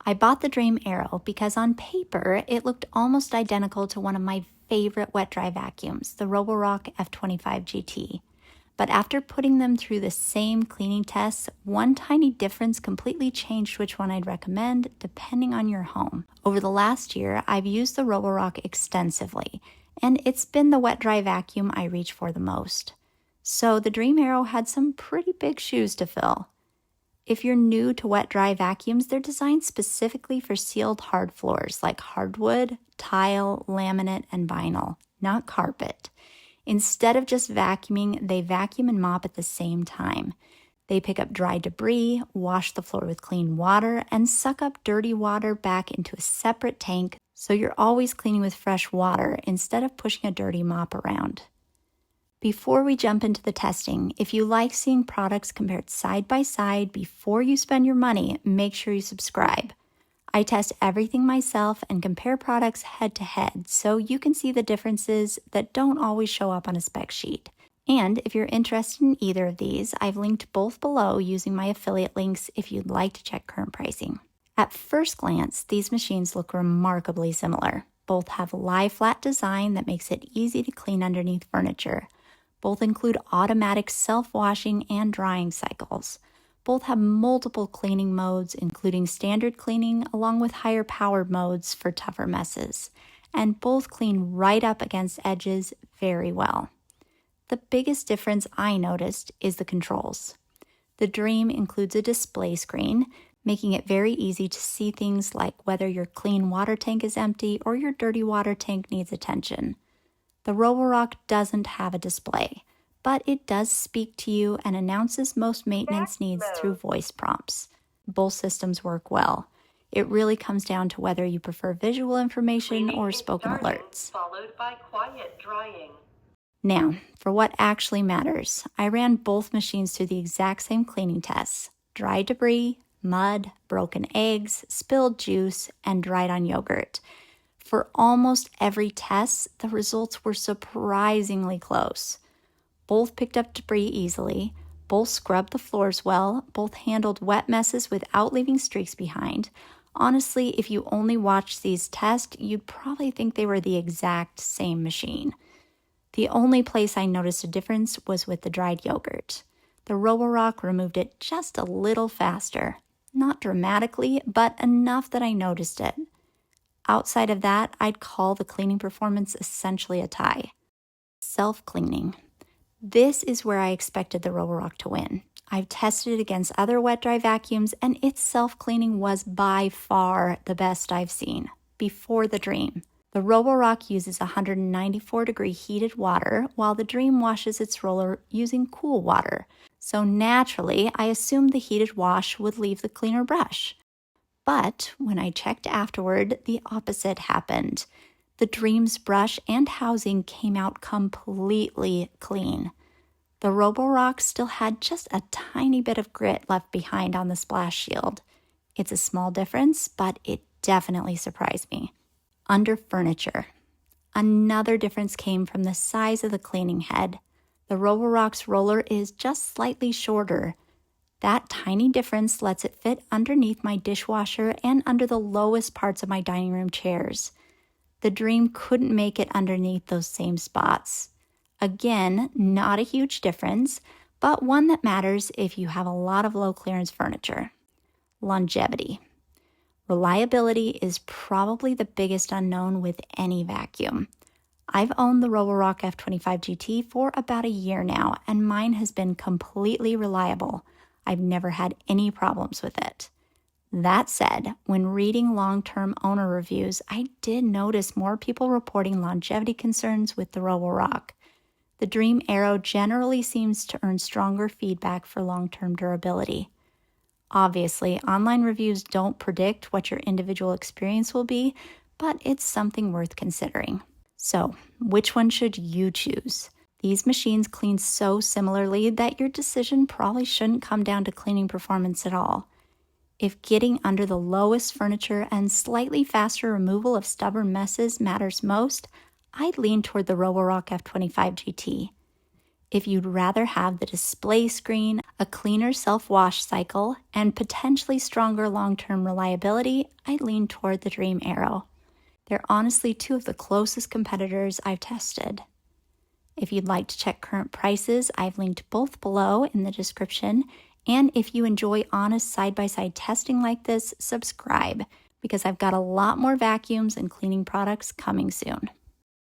I bought the Dreame Aero because on paper it looked almost identical to one of my favorite wet-dry vacuums, the Roborock F25 GT. But after putting them through the same cleaning tests, one tiny difference completely changed which one I'd recommend depending on your home. Over the last year, I've used the Roborock extensively, and it's been the wet-dry vacuum I reach for the most. So the Dreame Aero had some pretty big shoes to fill. If you're new to wet-dry vacuums, they're designed specifically for sealed hard floors like hardwood, tile, laminate, and vinyl, not carpet. Instead of just vacuuming, they vacuum and mop at the same time. They pick up dry debris, wash the floor with clean water, and suck up dirty water back into a separate tank, so you're always cleaning with fresh water instead of pushing a dirty mop around. Before we jump into the testing, if you like seeing products compared side by side before you spend your money, make sure you subscribe. I test everything myself and compare products head to head so you can see the differences that don't always show up on a spec sheet. And if you're interested in either of these, I've linked both below using my affiliate links if you'd like to check current pricing. At first glance, these machines look remarkably similar. Both have a lie flat design that makes it easy to clean underneath furniture. Both include automatic self-washing and drying cycles. Both have multiple cleaning modes, including standard cleaning, along with higher powered modes for tougher messes. And both clean right up against edges very well. The biggest difference I noticed is the controls. The Dreame includes a display screen, making it very easy to see things like whether your clean water tank is empty or your dirty water tank needs attention. The Roborock doesn't have a display, but it does speak to you and announces most maintenance needs through voice prompts. Both systems work well. It really comes down to whether you prefer visual information or spoken alerts. Followed by quiet drying. Now, for what actually matters, I ran both machines through the exact same cleaning tests: dry debris, mud, broken eggs, spilled juice, and dried on yogurt. For almost every test, the results were surprisingly close. Both picked up debris easily, both scrubbed the floors well, both handled wet messes without leaving streaks behind. Honestly, if you only watched these tests, you'd probably think they were the exact same machine. The only place I noticed a difference was with the dried yogurt. The Roborock removed it just a little faster. Not dramatically, but enough that I noticed it. Outside of that, I'd call the cleaning performance essentially a tie. Self-cleaning. This is where I expected the Roborock to win. I've tested it against other wet-dry vacuums, and its self-cleaning was by far the best I've seen, before the Dreame. The Roborock uses 194-degree heated water, while the Dreame washes its roller using cool water. So naturally, I assumed the heated wash would leave the cleaner brush. But when I checked afterward, the opposite happened. The Dreame's brush and housing came out completely clean. The Roborock still had just a tiny bit of grit left behind on the splash shield. It's a small difference, but it definitely surprised me. Under furniture. Another difference came from the size of the cleaning head. The Roborock's roller is just slightly shorter. That tiny difference lets it fit underneath my dishwasher and under the lowest parts of my dining room chairs. The Dreame couldn't make it underneath those same spots. Again, not a huge difference, but one that matters if you have a lot of low clearance furniture. Longevity. Reliability is probably the biggest unknown with any vacuum. I've owned the Roborock F25 GT for about a year now, and mine has been completely reliable. I've never had any problems with it. That said, when reading long-term owner reviews, I did notice more people reporting longevity concerns with the Roborock. The Dreame Aero generally seems to earn stronger feedback for long-term durability. Obviously, online reviews don't predict what your individual experience will be, but it's something worth considering. So, which one should you choose? These machines clean so similarly that your decision probably shouldn't come down to cleaning performance at all. If getting under the lowest furniture and slightly faster removal of stubborn messes matters most, I'd lean toward the Roborock F25 GT. If you'd rather have the display screen, a cleaner self-wash cycle, and potentially stronger long-term reliability, I'd lean toward the Dreame Aero. They're honestly two of the closest competitors I've tested. If you'd like to check current prices, I've linked both below in the description. And if you enjoy honest side-by-side testing like this, subscribe, because I've got a lot more vacuums and cleaning products coming soon.